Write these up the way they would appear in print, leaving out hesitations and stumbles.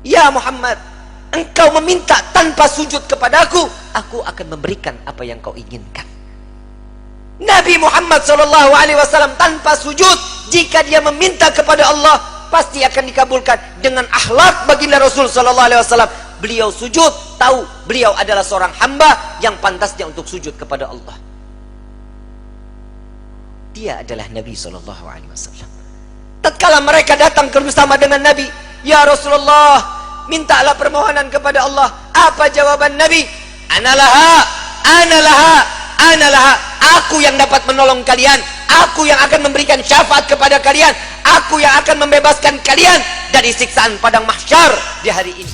Ya Muhammad, engkau meminta tanpa sujud kepadaku, aku akan memberikan apa yang kau inginkan. Nabi Muhammad SAW tanpa sujud, jika dia meminta kepada Allah, pasti akan dikabulkan. Dengan akhlak baginda Rasul SAW, beliau sujud, tahu beliau adalah seorang hamba yang pantasnya untuk sujud kepada Allah. Dia adalah Nabi SAW. Tatkala mereka datang bersama dengan Nabi, ya Rasulullah, mintalah permohonan kepada Allah. Apa jawaban Nabi? Analaha, analaha, analaha. Aku yang dapat menolong kalian, aku yang akan memberikan syafaat kepada kalian, aku yang akan membebaskan kalian dari siksaan padang mahsyar di hari ini.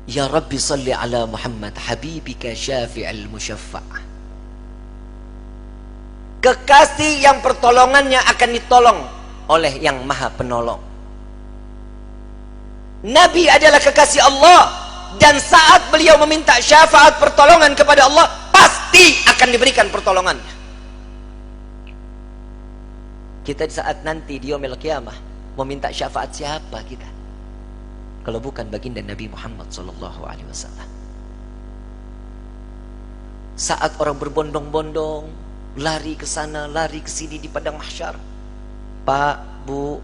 Ya Rabbi salli ala Muhammad habibika syafi'al musyaffa'. Kekasih yang pertolongannya akan ditolong oleh yang maha penolong. Nabi adalah kekasih Allah, dan saat beliau meminta syafaat pertolongan kepada Allah, pasti akan diberikan pertolongannya. Kita di saat nanti di yaumil qiyamah meminta syafaat siapa kita kalau bukan baginda Nabi Muhammad SAW? Saat orang berbondong-bondong lari ke sana, lari ke sini di padang mahsyar. Pak, Bu,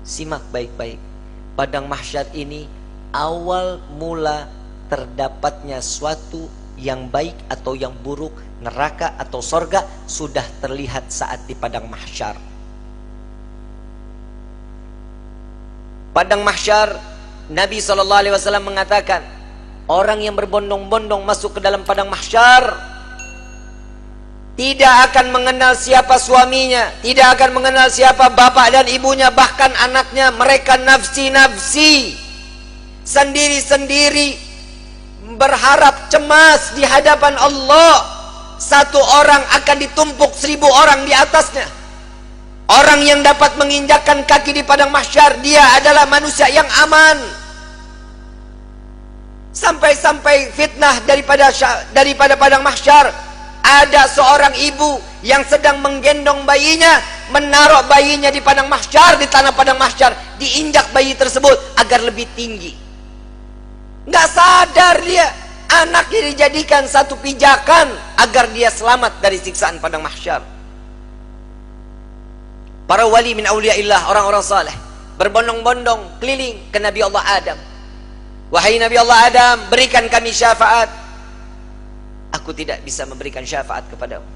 simak baik-baik. Padang mahsyar ini awal mula terdapatnya suatu yang baik atau yang buruk, neraka atau sorga, sudah terlihat saat di padang mahsyar. Padang mahsyar, Nabi SAW mengatakan, orang yang berbondong-bondong masuk ke dalam padang mahsyar tidak akan mengenal siapa suaminya, tidak akan mengenal siapa bapak dan ibunya, bahkan anaknya. Mereka nafsi-nafsi, sendiri-sendiri, berharap cemas di hadapan Allah. Satu orang akan ditumpuk 1000 orang di atasnya. Orang yang dapat menginjakkan kaki di padang mahsyar, dia adalah manusia yang aman. Sampai-sampai fitnah daripada padang mahsyar, ada seorang ibu yang sedang menggendong bayinya, menaruh bayinya di padang mahsyar, di tanah padang mahsyar, diinjak bayi tersebut agar lebih tinggi. Nggak sadar dia, anaknya dijadikan satu pijakan agar dia selamat dari siksaan padang mahsyar. Para wali min awliyaillah, orang-orang saleh, berbondong-bondong keliling ke Nabi Allah Adam. Wahai Nabi Allah Adam, berikan kami syafaat. Aku tidak bisa memberikan syafaat kepadamu,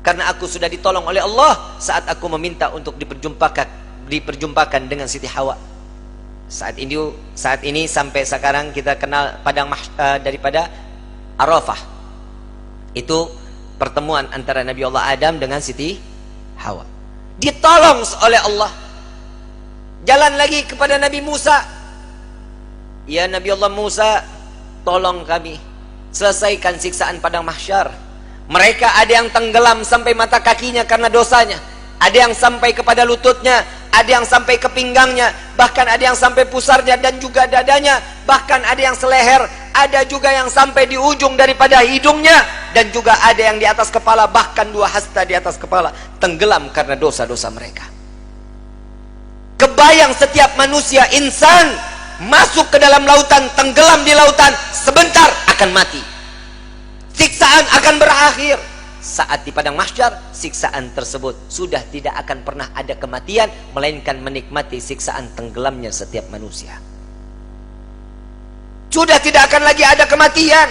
karena aku sudah ditolong oleh Allah saat aku meminta untuk diperjumpakan dengan Siti Hawa. Saat ini sampai sekarang kita kenal padang daripada Arafah. Itu pertemuan antara Nabi Allah Adam dengan Siti Hawa. Ditolong oleh Allah. Jalan lagi kepada Nabi Musa. Ya Nabi Allah Musa, tolong kami selesaikan siksaan padang mahsyar. Mereka ada yang tenggelam sampai mata kakinya karena dosanya, ada yang sampai kepada lututnya, ada yang sampai ke pinggangnya, bahkan ada yang sampai pusarnya dan juga dadanya, bahkan ada yang seleher, ada juga yang sampai di ujung daripada hidungnya, dan juga ada yang di atas kepala, bahkan 2 hasta di atas kepala, tenggelam karena dosa-dosa mereka. Kebayang setiap manusia, insan, masuk ke dalam lautan, tenggelam di lautan, sebentar akan mati. Siksaan akan berakhir. Saat di padang mahsyar, siksaan tersebut sudah tidak akan pernah ada kematian, melainkan menikmati siksaan tenggelamnya setiap manusia. Sudah tidak akan lagi ada kematian.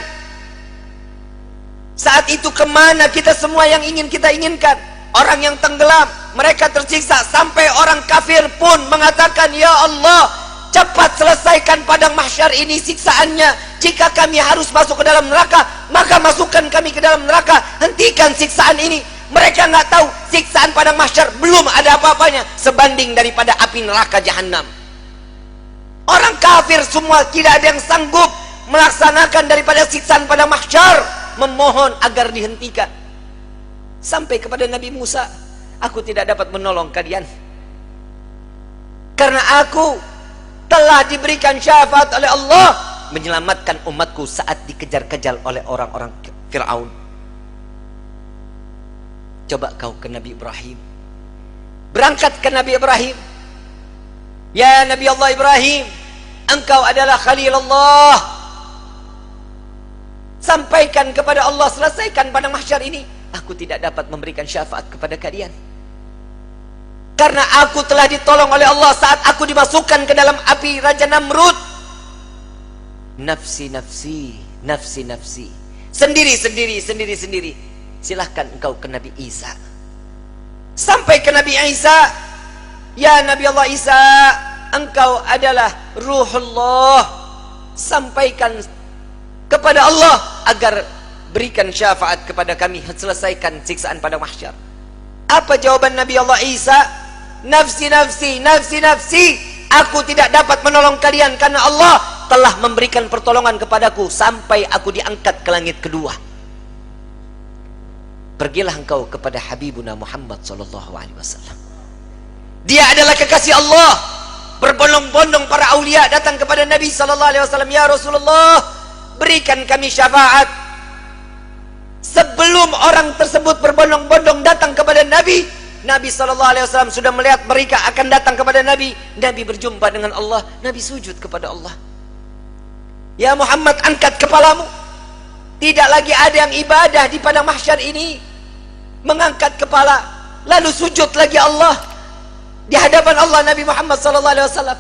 Saat itu kemana kita semua yang ingin kita inginkan? Orang yang tenggelam, mereka tersiksa, sampai orang kafir pun mengatakan, ya Allah, cepat selesaikan padang mahsyar ini siksaannya. Jika kami harus masuk ke dalam neraka, maka masukkan kami ke dalam neraka. Hentikan siksaan ini. Mereka nggak tahu siksaan padang mahsyar belum ada apa-apanya sebanding daripada api neraka jahanam. Orang kafir semua tidak ada yang sanggup melaksanakan daripada siksaan padang mahsyar, memohon agar dihentikan. Sampai kepada Nabi Musa, aku tidak dapat menolong kalian. Karena aku telah diberikan syafaat oleh Allah menyelamatkan umatku saat dikejar-kejar oleh orang-orang Fir'aun. Coba kau ke Nabi Ibrahim, berangkat ke Nabi Ibrahim. Ya Nabi Allah Ibrahim, engkau adalah Khalilullah. Sampaikan kepada Allah, selesaikan pada mahsyar ini. Aku tidak dapat memberikan syafaat kepada kalian, karena aku telah ditolong oleh Allah saat aku dimasukkan ke dalam api Raja Namrud. Nafsi, nafsi, nafsi, nafsi. Sendiri, sendiri, sendiri, sendiri. Silahkan engkau ke Nabi Isa. Sampai ke Nabi Isa. Ya Nabi Allah Isa, engkau adalah Ruhullah. Sampaikan kepada Allah agar berikan syafaat kepada kami, selesaikan siksaan pada mahsyar. Apa jawaban Nabi Allah Isa? Nafsi, nafsi, nafsi, nafsi. Aku tidak dapat menolong kalian karena Allah telah memberikan pertolongan kepadaku sampai aku diangkat ke langit kedua. Pergilah engkau kepada Habibuna Muhammad sallallahu alaihi wasallam. Dia adalah kekasih Allah. Berbondong-bondong para aulia datang kepada Nabi sallallahu alaihi wasallam, ya Rasulullah, berikan kami syafaat. Sebelum orang tersebut berbondong-bondong datang kepada Nabi, Nabi SAW sudah melihat mereka akan datang kepada Nabi. Nabi berjumpa dengan Allah. Nabi sujud kepada Allah. Ya Muhammad, angkat kepalamu. Tidak lagi ada yang ibadah di padang mahsyar ini. Mengangkat kepala, lalu sujud lagi Allah di hadapan Allah. Nabi Muhammad SAW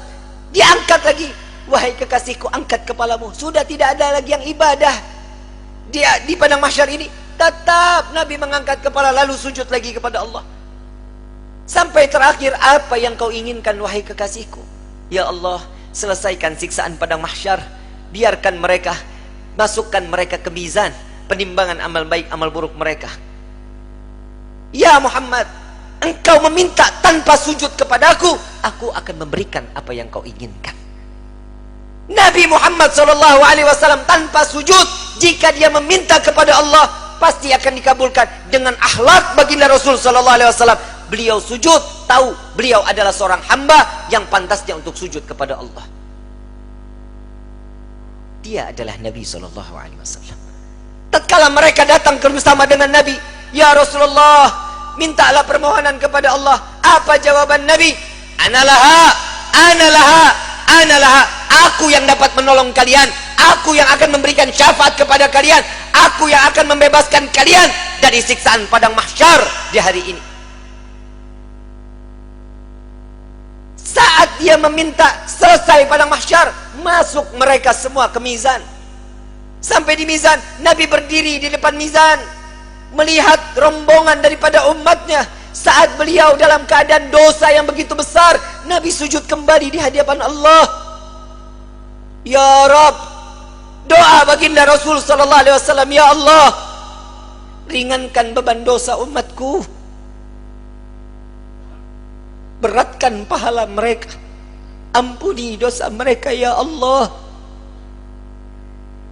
diangkat lagi. Wahai kekasihku, angkat kepalamu. Sudah tidak ada lagi yang ibadah dia di padang mahsyar ini. Tetap Nabi mengangkat kepala lalu sujud lagi kepada Allah. Sampai terakhir, apa yang kau inginkan wahai kekasihku? Ya Allah, selesaikan siksaan padang mahsyar. Biarkan mereka, masukkan mereka ke mizan penimbangan amal baik amal buruk mereka. Ya Muhammad, engkau meminta tanpa sujud kepadaku, aku akan memberikan apa yang kau inginkan. Nabi Muhammad SAW tanpa sujud, jika dia meminta kepada Allah pasti akan dikabulkan. Dengan akhlak baginda Rasul SAW, beliau sujud, tahu beliau adalah seorang hamba yang pantasnya untuk sujud kepada Allah. Dia adalah Nabi SAW. Tatkala mereka datang bersama dengan Nabi, ya Rasulullah, mintalah permohonan kepada Allah. Apa jawaban Nabi? Analaha, analaha, analaha. Aku yang dapat menolong kalian. Aku yang akan memberikan syafaat kepada kalian. Aku yang akan membebaskan kalian dari siksaan padang mahsyar di hari ini. Saat dia meminta selesai padang mahsyar, masuk mereka semua ke mizan. Sampai di mizan, Nabi berdiri di depan mizan, melihat rombongan daripada umatnya. Saat beliau dalam keadaan dosa yang begitu besar, Nabi sujud kembali di hadapan Allah. Ya Rabb, doa baginda Rasul sallallahu alaihi wasallam, ya Allah, ringankan beban dosa umatku, beratkan pahala mereka, ampuni dosa mereka ya Allah.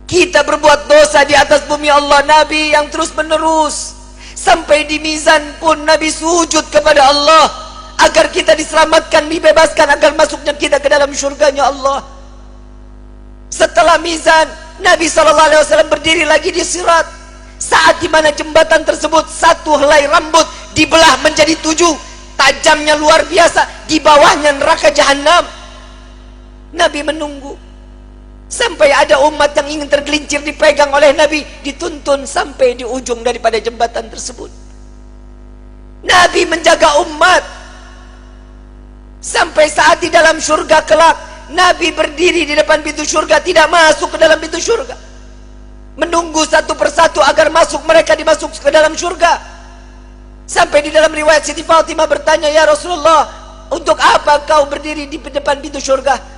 Kita berbuat dosa di atas bumi Allah. Nabi yang terus menerus sampai di mizan pun Nabi sujud kepada Allah agar kita diselamatkan, dibebaskan, agar masuknya kita ke dalam syurganya Allah. Setelah mizan, Nabi SAW berdiri lagi di sirat. Saat dimana jembatan tersebut satu helai rambut dibelah menjadi 7, tajamnya luar biasa, di bawahnya neraka jahanam. Nabi menunggu sampai ada umat yang ingin tergelincir dipegang oleh Nabi, dituntun sampai di ujung daripada jembatan tersebut. Nabi menjaga umat sampai saat di dalam surga kelak, Nabi berdiri di depan pintu surga, tidak masuk ke dalam pintu surga, menunggu satu persatu agar masuk, mereka dimasuk ke dalam surga. Sampai di dalam riwayat Siti Fatimah bertanya, ya Rasulullah, untuk apa kau berdiri di depan pintu surga?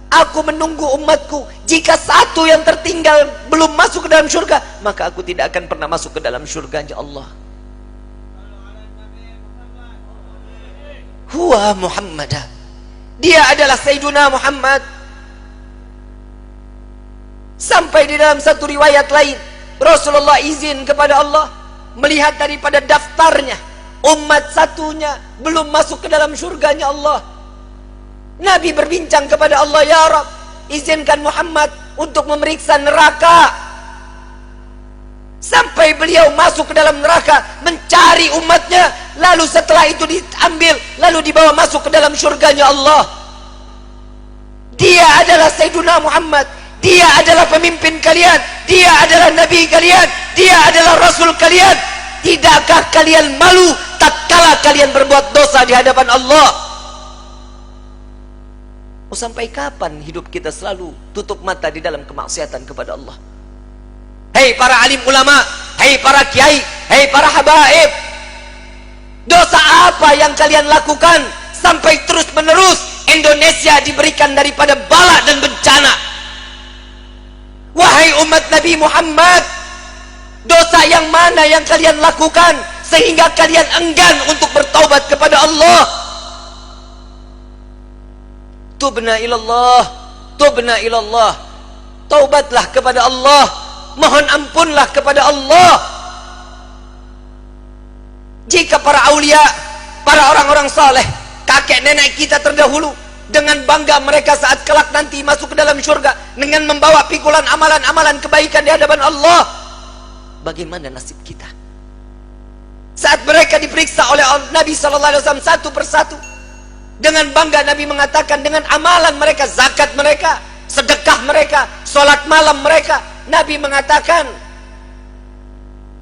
Aku menunggu umatku. Jika satu yang tertinggal belum masuk ke dalam surga, maka aku tidak akan pernah masuk ke dalam surganya Allah. Huwa Muhammadah, dia adalah Sayyiduna Muhammad. Sampai di dalam satu riwayat lain, Rasulullah izin kepada Allah melihat daripada daftarnya umat satunya belum masuk ke dalam surganya Allah. Nabi berbincang kepada Allah, ya Rabb, izinkan Muhammad untuk memeriksa neraka. Sampai beliau masuk ke dalam neraka mencari umatnya, lalu setelah itu diambil, lalu dibawa masuk ke dalam surganya Allah. Dia adalah Sayyiduna Muhammad, dia adalah pemimpin kalian, dia adalah Nabi kalian, dia adalah Rasul kalian. Tidakkah kalian malu tatkala kalian berbuat dosa di hadapan Allah? Mau sampai kapan hidup kita selalu tutup mata di dalam kemaksiatan kepada Allah? Hei para alim ulama, hei para kiai, hei para habaib, dosa apa yang kalian lakukan sampai terus menerus Indonesia diberikan daripada bala dan bencana? Wahai umat Nabi Muhammad, dosa yang mana yang kalian lakukan sehingga kalian enggan untuk bertaubat kepada Allah? Tubna ilallah, tubna ilallah. Taubatlah kepada Allah, mohon ampunlah kepada Allah. Jika para aulia, para orang-orang saleh, kakek nenek kita terdahulu, dengan bangga mereka saat kelak nanti masuk ke dalam surga dengan membawa pikulan amalan-amalan kebaikan di hadapan Allah, bagaimana nasib kita? Saat mereka diperiksa oleh Nabi SAW satu persatu, dengan bangga Nabi mengatakan dengan amalan mereka, zakat mereka, sedekah mereka, sholat malam mereka, Nabi mengatakan,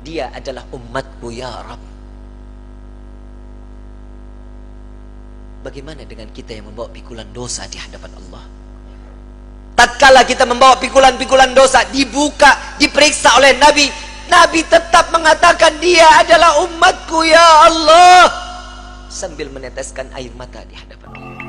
dia adalah umatku ya Rabb. Bagaimana dengan kita yang membawa pikulan dosa di hadapan Allah? Tatkala kita membawa pikulan-pikulan dosa, dibuka, diperiksa oleh Nabi, Nabi tetap mengatakan dia adalah umatku ya Allah, sambil meneteskan air mata di hadapan Allah.